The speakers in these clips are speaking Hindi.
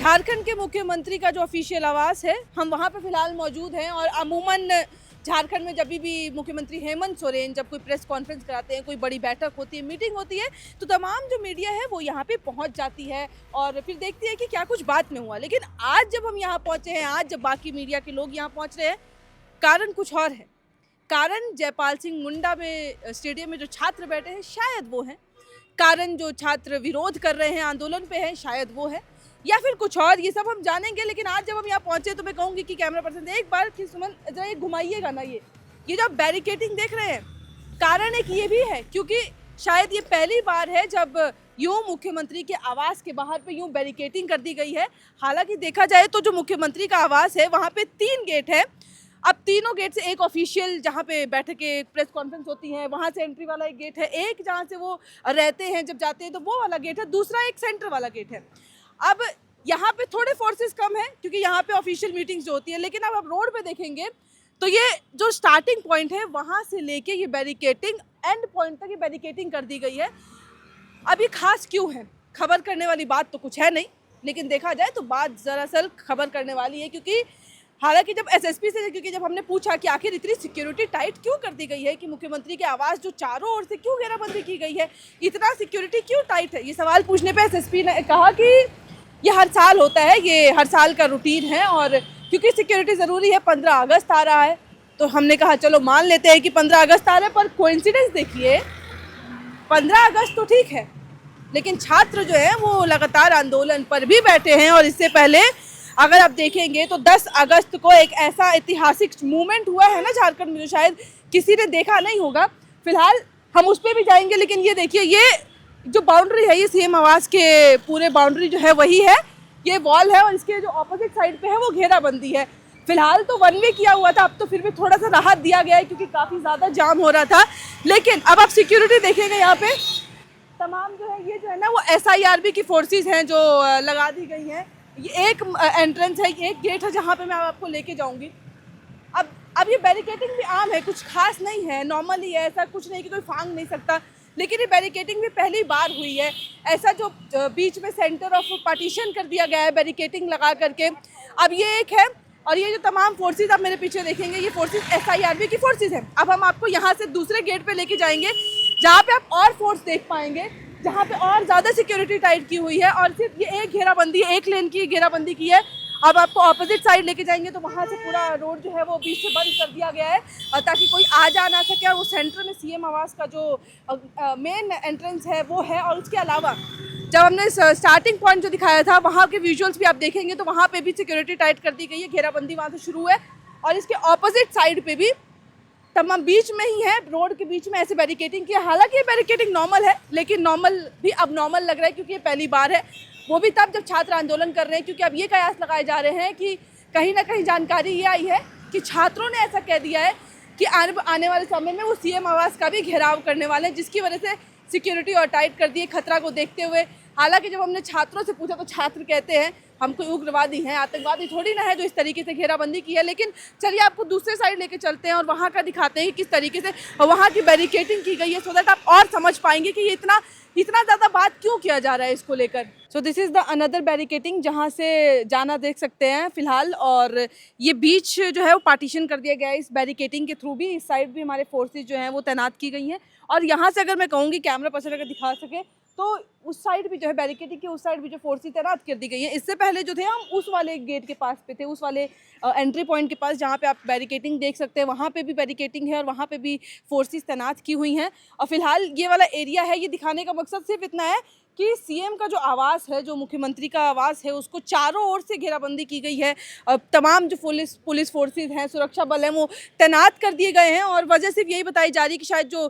झारखंड के मुख्यमंत्री का जो ऑफिशियल आवास है, हम वहाँ पे फिलहाल मौजूद हैं। और अमूमन झारखंड में जब भी मुख्यमंत्री हेमंत सोरेन जब कोई प्रेस कॉन्फ्रेंस कराते हैं, कोई बड़ी बैठक होती है, मीटिंग होती है, तो तमाम जो मीडिया है वो यहाँ पे पहुँच जाती है और फिर देखती है कि क्या कुछ बात में हुआ। लेकिन आज जब हम यहाँ पहुँचे हैं, आज जब बाकी मीडिया के लोग यहाँ पहुँच रहे हैं, कारण कुछ और है। कारण जयपाल सिंह मुंडा में स्टेडियम में जो छात्र बैठे हैं शायद वो हैं, कारण जो छात्र विरोध कर रहे हैं, आंदोलन पे हैं, शायद वो है, या फिर कुछ और, ये सब हम जानेंगे। लेकिन आज जब हम यहाँ पहुंचे तो मैं कहूँगी कि कैमरा पर्सन एक बार कि सुमन जरा ये घुमाइएगा ना, ये जो आप बैरिकेटिंग देख रहे हैं, कारण एक ये भी है क्योंकि शायद ये पहली बार है जब यूं मुख्यमंत्री के आवास के बाहर पे यूं बैरिकेटिंग कर दी गई है। हालांकि देखा जाए तो जो मुख्यमंत्री का आवास है वहाँ पे 3 गेट है। अब तीनों गेट से एक ऑफिशियल जहाँ पे बैठकें प्रेस कॉन्फ्रेंस होती है वहाँ से एंट्री वाला एक गेट है, एक जहाँ से वो रहते हैं जब जाते हैं तो वो वाला गेट है, दूसरा एक सेंटर वाला गेट है। अब यहाँ पे थोड़े फोर्सेस कम हैं क्योंकि यहाँ पे ऑफिशियल मीटिंग्स जो होती है, लेकिन अब आप रोड पे देखेंगे तो ये जो स्टार्टिंग पॉइंट है वहाँ से लेके ये बैरिकेटिंग एंड पॉइंट तक ये बैरिकेटिंग कर दी गई है। अब ये खास क्यों है? खबर करने वाली बात तो कुछ है नहीं, लेकिन देखा जाए तो बात दरअसल खबर करने वाली है क्योंकि हालांकि जब एसएसपी से क्योंकि जब हमने पूछा कि आखिर इतनी सिक्योरिटी टाइट क्यों कर दी गई है कि मुख्यमंत्री के आवास जो चारों ओर से क्यों घेराबंदी की गई है, इतना सिक्योरिटी क्यों टाइट है, ये सवाल पूछने पे एसएसपी ने कहा कि ये हर साल होता है, ये हर साल का रूटीन है और क्योंकि सिक्योरिटी ज़रूरी है। 15 अगस्त आ रहा है तो हमने कहा चलो मान लेते हैं कि 15 अगस्त आ रहा है, पर कोइंसिडेंस देखिए 15 अगस्त तो ठीक है लेकिन छात्र जो है वो लगातार आंदोलन पर भी बैठे हैं। और इससे पहले अगर आप देखेंगे तो 10 अगस्त को एक ऐसा ऐतिहासिक मूवमेंट हुआ है ना झारखंड में जो शायद किसी ने देखा नहीं होगा। फिलहाल हम उस पर भी जाएंगे, लेकिन ये देखिए ये जो बाउंड्री है ये सीएम आवास के पूरे बाउंड्री जो है वही है, ये वॉल है और इसके जो ऑपोजिट साइड पे है वो घेराबंदी है। फिलहाल तो वन वे किया हुआ था, अब तो फिर भी थोड़ा सा राहत दिया गया है क्योंकि काफ़ी ज़्यादा जाम हो रहा था। लेकिन अब आप सिक्योरिटी देखेंगे यहाँ पे तमाम जो है ये जो है ना वो SIRB की फोर्सेस हैं जो लगा दी गई हैं। ये एक एंट्रेंस है, एक गेट है जहाँ पे मैं आपको लेके जाऊँगी। अब ये बैरिकेटिंग भी आम है, कुछ खास नहीं है, नॉर्मल ही है, ऐसा कुछ नहीं कि कोई फांग नहीं सकता। लेकिन ये बैरिकेटिंग भी पहली बार हुई है, ऐसा जो बीच में सेंटर ऑफ पार्टीशन कर दिया गया है बैरिकेटिंग लगा करके। अब ये एक है और ये जो तमाम फोर्सेस आप मेरे पीछे देखेंगे ये फोर्सेस SIRB की फोर्सेस हैं। अब हम आपको यहाँ से दूसरे गेट पे लेके जाएंगे जहाँ पे आप और फोर्स देख पाएंगे, जहाँ पे और ज़्यादा सिक्योरिटी टाइट की हुई है और सिर्फ ये एक घेराबंदी, एक लेन की घेराबंदी की है। अब आपको ऑपोजिट साइड लेके जाएंगे तो वहाँ से पूरा रोड जो है वो बीच से बंद कर दिया गया है ताकि कोई आ जा ना सके। और वो सेंटर में सीएम आवास का जो मेन एंट्रेंस है वो है। और उसके अलावा जब हमने स्टार्टिंग पॉइंट जो दिखाया था वहाँ के विजुअल्स भी आप देखेंगे तो वहाँ पे भी सिक्योरिटी टाइट कर दी गई है, घेराबंदी वहाँ से शुरू है। और इसके ऑपोजिट साइड पे भी तमाम बीच में ही है, रोड के बीच में ऐसे बैरिकेटिंग किया। हालांकि ये बैरिकेटिंग नॉर्मल है लेकिन नॉर्मल भी अब नॉर्मल लग रहा है क्योंकि ये पहली बार है, वो भी तब जब छात्र आंदोलन कर रहे हैं। क्योंकि अब ये कयास लगाए जा रहे हैं कि कहीं ना कहीं जानकारी ये आई है कि छात्रों ने ऐसा कह दिया है कि आने वाले समय में वो सीएम आवास का भी घेराव करने वाले हैं, जिसकी वजह से सिक्योरिटी और टाइट कर दी है खतरा को देखते हुए। हालांकि जब हमने छात्रों से पूछा तो छात्र कहते हैं हम कोई उग्रवादी हैं, आतंकवादी थोड़ी ना है जो इस तरीके से घेराबंदी की है। लेकिन चलिए आपको दूसरे साइड लेके चलते हैं और वहाँ का दिखाते हैं कि किस तरीके से वहाँ की बैरिकेटिंग की गई है, सो दैट आप और समझ पाएंगे कि ये इतना ज़्यादा बात क्यों किया जा रहा है इसको लेकर। So this is the another barricading जहाँ से जाना देख सकते हैं फिलहाल। और ये बीच जो है वो पार्टीशन कर दिया गया है इस बैरिकेटिंग के थ्रू भी। इस साइड भी हमारे फोर्सेज जो हैं वो तैनात की गई हैं। और यहाँ से अगर मैं कहूँगी कैमरा पर्सन अगर दिखा सके तो उस साइड भी जो है बैरिकेटिंग के उस साइड भी जो फोर्सेस तैनात कर दी गई है। इससे पहले जो थे हम उस वाले गेट के पास पे थे, उस वाले एंट्री पॉइंट के पास जहाँ पे आप बैरिकेटिंग देख सकते हैं, वहाँ पे भी बैरिकेटिंग है और वहाँ पे भी फोर्सेस तैनात की हुई हैं। और फिलहाल ये वाला एरिया है, ये दिखाने का मकसद सिर्फ इतना है कि सीएम का जो आवास है, जो मुख्यमंत्री का आवास है, उसको चारों ओर से घेराबंदी की गई है। तमाम जो पुलिस फोर्सेस हैं, सुरक्षा बल हैं, वो तैनात कर दिए गए हैं। और वजह सिर्फ यही बताई जा रही है कि शायद जो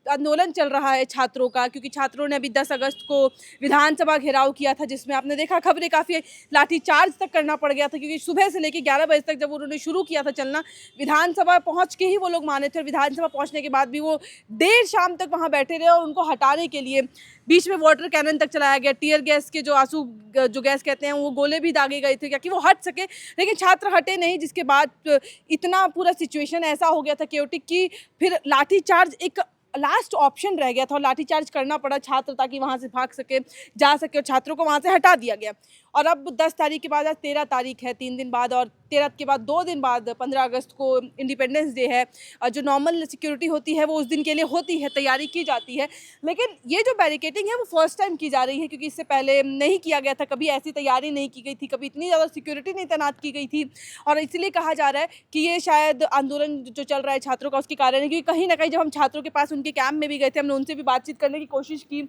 आंदोलन चल रहा है छात्रों का, क्योंकि छात्रों ने अभी 10 अगस्त को विधानसभा घेराव किया था जिसमें आपने देखा खबरें काफ़ी लाठीचार्ज तक करना पड़ गया था क्योंकि सुबह से लेकर 11 बजे तक जब उन्होंने शुरू किया था चलना, विधानसभा पहुंच के ही वो लोग माने थे। और विधानसभा पहुंचने के बाद भी वो देर शाम तक वहां बैठे रहे और उनको हटाने के लिए बीच में वाटर कैनन तक चलाया गया, टीयर गैस के जो आंसू जो गैस कहते हैं वो गोले भी दागे गए थे ताकि वो हट सके, लेकिन छात्र हटे नहीं। जिसके बाद इतना पूरा सिचुएशन ऐसा हो गया था केओटिक कि फिर लाठीचार्ज एक लास्ट ऑप्शन रह गया था और लाठीचार्ज करना पड़ा छात्र ताकि वहाँ से भाग सके, जा सके, और छात्रों को वहाँ से हटा दिया गया। और अब 10 तारीख के बाद आज 13 तारीख है, 3 दिन बाद, और 13 के बाद 2 दिन बाद 15 अगस्त को इंडिपेंडेंस डे है। जो नॉर्मल सिक्योरिटी होती है वो उस दिन के लिए होती है, तैयारी की जाती है। लेकिन ये जो बैरिकेडिंग है वो फर्स्ट टाइम की जा रही है, क्योंकि इससे पहले नहीं किया गया था, कभी ऐसी तैयारी नहीं की गई थी, कभी इतनी ज़्यादा सिक्योरिटी नहीं तैनात की गई थी। और इसलिए कहा जा रहा है कि ये शायद आंदोलन जो चल रहा है छात्रों का उसके कारण है, क्योंकि कहीं ना कहीं जब हम छात्रों के पास उनके कैंप में भी गए थे, हमने उनसे भी बातचीत करने की कोशिश की,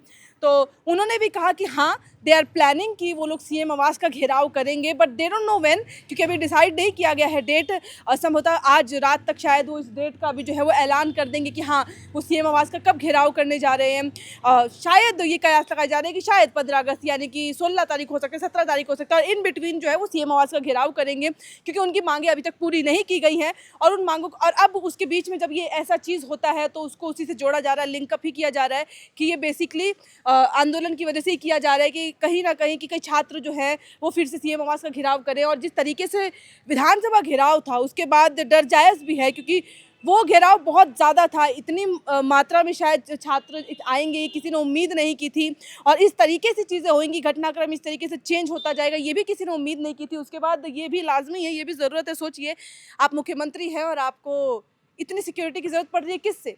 तो उन्होंने भी कहा कि हाँ, दे आर प्लानिंग कि वो लोग सीएम आवास का घेराव करेंगे, but they don't know when, क्योंकि अभी डिसाइड नहीं किया गया है डेट। संभवतः आज रात तक शायद वो इस डेट का भी जो है वो ऐलान कर देंगे कि हाँ, वो सीएम आवास का कब घेराव करने जा रहे हैं। शायद ये कयास लगाए जा रहे हैं कि शायद 15 अगस्त यानी कि 16 तारीख हो सकता है, 17 तारीख हो सकता है, और इन बिटवीन जो है वो सीएम आवास का घेराव करेंगे, क्योंकि उनकी मांगें अभी तक पूरी नहीं की गई हैं। और उन मांगों को, और अब उसके बीच में जब ये ऐसा चीज़ होता है तो उसको उसी से जोड़ा जा रहा है, लिंकअप ही किया जा रहा है कि ये बेसिकली आंदोलन की वजह से ही किया जा रहा है, कि कहीं ना कहीं कि कई छात्र जो है वो फिर से सीएम आवास का घेराव करें। और जिस तरीके से विधानसभा घेराव था उसके बाद डर जायज़ भी है, क्योंकि वो घेराव बहुत ज़्यादा था, इतनी मात्रा में शायद छात्र आएंगे किसी ने उम्मीद नहीं की थी, और इस तरीके से चीज़ें होंगी, घटनाक्रम इस तरीके से चेंज होता जाएगा, ये भी किसी ने उम्मीद नहीं की थी। उसके बाद ये भी लाजमी है, ये भी ज़रूरत है। सोचिए, आप मुख्यमंत्री हैं और आपको इतनी सिक्योरिटी की ज़रूरत पड़ रही है, किससे?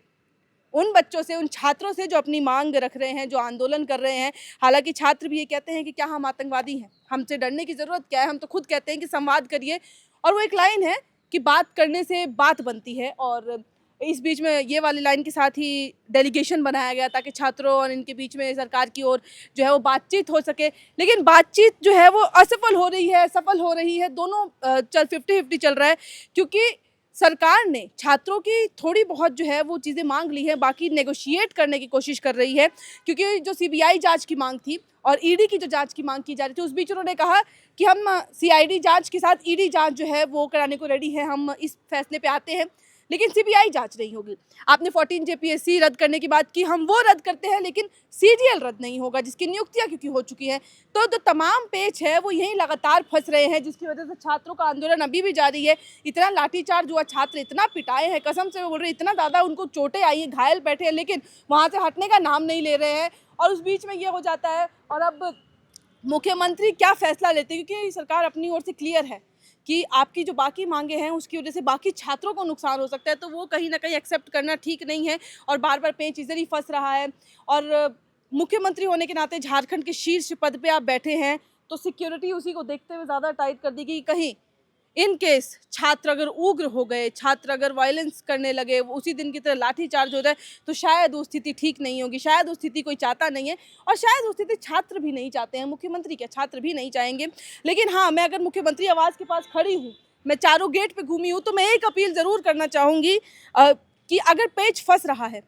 उन बच्चों से, उन छात्रों से जो अपनी मांग रख रहे हैं, जो आंदोलन कर रहे हैं। हालांकि छात्र भी ये कहते हैं कि क्या हम आतंकवादी हैं, हमसे डरने की ज़रूरत क्या है, हम तो खुद कहते हैं कि संवाद करिए। और वो एक लाइन है कि बात करने से बात बनती है, और इस बीच में ये वाली लाइन के साथ ही डेलीगेशन बनाया गया ताकि छात्रों और इनके बीच में सरकार की ओर जो है वो बातचीत हो सके। लेकिन बातचीत जो है वो असफल हो रही है, सफल हो रही है, दोनों 50-50 चल रहा है, क्योंकि सरकार ने छात्रों की थोड़ी बहुत जो है वो चीज़ें मांग ली है, बाकी नेगोशिएट करने की कोशिश कर रही है। क्योंकि जो सीबीआई जांच की मांग थी और ईडी की जो जांच की मांग की जा रही थी, उस बीच उन्होंने कहा कि हम सीआईडी जांच के साथ ईडी जांच जो है वो कराने को रेडी है, हम इस फैसले पे आते हैं, लेकिन सीबीआई जांच नहीं होगी। आपने 14 जेपीएससी रद्द करने की बात की, हम वो रद्द करते हैं, लेकिन सीजीएल रद्द नहीं होगा, जिसकी नियुक्तियां क्योंकि हो चुकी हैं। तो जो तमाम पेच है वो यहीं लगातार फंस रहे हैं, जिसकी वजह से छात्रों का आंदोलन अभी भी जारी है। इतना लाठीचार्ज हुआ, छात्र इतना पिटाए हैं, कसम से बोल रहे, इतना ज़्यादा उनको चोटें आई हैं, घायल बैठे हैं, लेकिन वहाँ से हटने का नाम नहीं ले रहे हैं। और उस बीच में ये हो जाता है, और अब मुख्यमंत्री क्या फैसला लेते हैं, क्योंकि सरकार अपनी ओर से क्लियर है कि आपकी जो बाकी मांगे हैं उसकी वजह से बाकी छात्रों को नुकसान हो सकता है, तो वो कहीं ना कहीं एक्सेप्ट करना ठीक नहीं है, और बार बार पेंच इधर ही फंस रहा है। और मुख्यमंत्री होने के नाते झारखंड के शीर्ष पद पे आप बैठे हैं, तो सिक्योरिटी उसी को देखते हुए ज़्यादा टाइट कर दी कि कहीं इन केस छात्र अगर उग्र हो गए, छात्र अगर वायलेंस करने लगे, उसी दिन की तरह लाठीचार्ज हो जाए, तो शायद वो स्थिति ठीक नहीं होगी, शायद वो स्थिति कोई चाहता नहीं है, और शायद वो स्थिति छात्र भी नहीं चाहते हैं। मुख्यमंत्री क्या, छात्र भी नहीं चाहेंगे। लेकिन हाँ, मैं अगर मुख्यमंत्री आवास के पास खड़ी हूँ, मैं चारों गेट पे घूमी हूँ, तो मैं एक अपील ज़रूर करना चाहूँगी कि अगर पेच फंस रहा है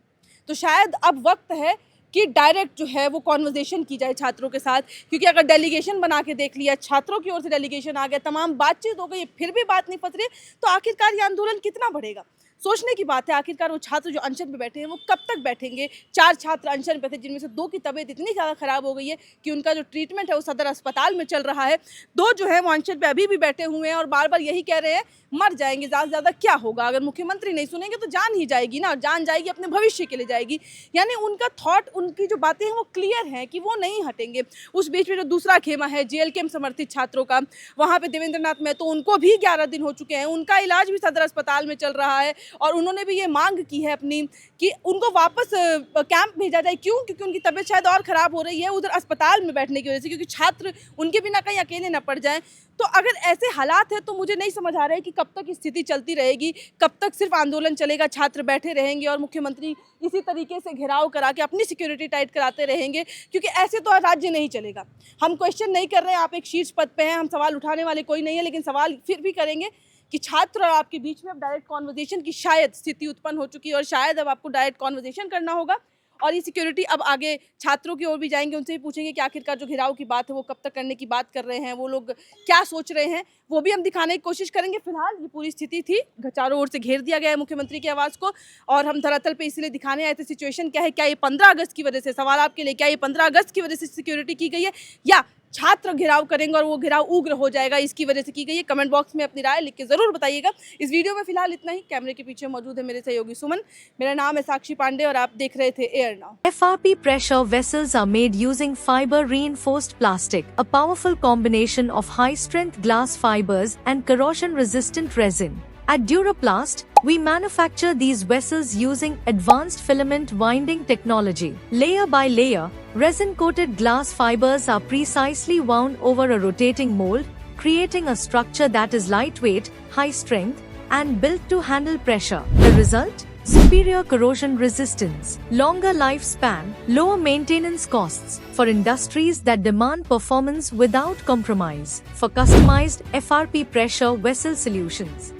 तो शायद अब वक्त है कि डायरेक्ट जो है वो कॉन्वर्जेशन की जाए छात्रों के साथ। क्योंकि अगर डेलीगेशन बना के देख लिया, छात्रों की ओर से डेलीगेशन आ गया, तमाम बातचीत हो गई, फिर भी बात नहीं पत रही, तो आखिरकार ये आंदोलन कितना बढ़ेगा? सोचने की बात है। आखिरकार वो छात्र जो अनशन पे बैठे हैं वो कब तक बैठेंगे? 4 छात्र अनशन पे थे, जिनमें से 2 की तबीयत इतनी ज़्यादा ख़राब हो गई है कि उनका जो ट्रीटमेंट है वो सदर अस्पताल में चल रहा है। 2 जो है वो अनशन पे अभी भी बैठे हुए हैं और बार बार यही कह रहे हैं, मर जाएंगे, ज़्यादा से ज़्यादा क्या होगा? अगर मुख्यमंत्री नहीं सुनेंगे तो जान ही जाएगी ना, और जान जाएगी अपने भविष्य के लिए जाएगी। यानी उनका थॉट, उनकी जो बातें हैं वो क्लियर हैं कि वो नहीं हटेंगे। उस बीच में जो दूसरा खेमा है जेएलकेएम समर्थित छात्रों का, वहाँ पे देवेंद्र नाथ महतो, उनको भी 11 दिन हो चुके हैं, उनका इलाज भी सदर अस्पताल में चल रहा है, और उन्होंने भी ये मांग की है अपनी कि उनको वापस कैंप भेजा जाए। क्यों? क्योंकि उनकी तबीयत शायद और ख़राब हो रही है उधर अस्पताल में बैठने की वजह से, क्योंकि छात्र उनके बिना कहीं अकेले न पड़ जाएं। तो अगर ऐसे हालात है तो मुझे नहीं समझ आ रहा है कि कब तक स्थिति चलती रहेगी, कब तक सिर्फ आंदोलन चलेगा, छात्र बैठे रहेंगे और मुख्यमंत्री इसी तरीके से घेराव करा के अपनी सिक्योरिटी टाइट कराते रहेंगे, क्योंकि ऐसे तो राज्य नहीं चलेगा। हम क्वेश्चन नहीं कर रहे हैं, आप एक शीर्ष पद पे हैं, हम सवाल उठाने वाले कोई नहीं है, लेकिन सवाल फिर भी करेंगे कि छात्र और आपके बीच में अब डायरेक्ट कॉन्वर्जेशन की शायद स्थिति उत्पन्न हो चुकी है, और शायद अब आपको डायरेक्ट कॉन्वर्जेशन करना होगा। और ये सिक्योरिटी अब आगे छात्रों की ओर भी जाएंगे, उनसे भी पूछेंगे कि आखिरकार जो घेराव की बात है वो कब तक करने की बात कर रहे हैं, वो लोग क्या सोच रहे हैं, वो भी हम दिखाने की कोशिश करेंगे। फिलहाल ये पूरी स्थिति थी, चारों ओर से घेर दिया गया है मुख्यमंत्री के आवास को, और हम धरातल पे इसलिए दिखाने आए थे सिचुएशन क्या है। क्या ये 15 अगस्त की वजह से, सवाल आपके लिए, क्या ये 15 अगस्त की वजह से सिक्योरिटी की गई है, या छात्र घेराव करेंगे और वो घेराव उग्र हो जाएगा, इसकी वजह से की गई है। कमेंट बॉक्स में अपनी राय लिख के ज़रूर बताइएगा। इस वीडियो में फिलहाल इतना ही। कैमरे के पीछे मौजूद है मेरे सहयोगी सुमन। मेरा नाम है साक्षी पांडे और आप देख रहे थे air now. FRP pressure vessels are made using fiber reinforced plastic, a powerful combination of high strength glass fibers and corrosion resistant resin. At Duraplast, we manufacture these vessels using advanced filament winding technology. Layer by layer, resin-coated glass fibers are precisely wound over a rotating mold, creating a structure that is lightweight, high strength, and built to handle pressure. The result? Superior corrosion resistance, longer lifespan, lower maintenance costs for industries that demand performance without compromise. For customized FRP pressure vessel solutions,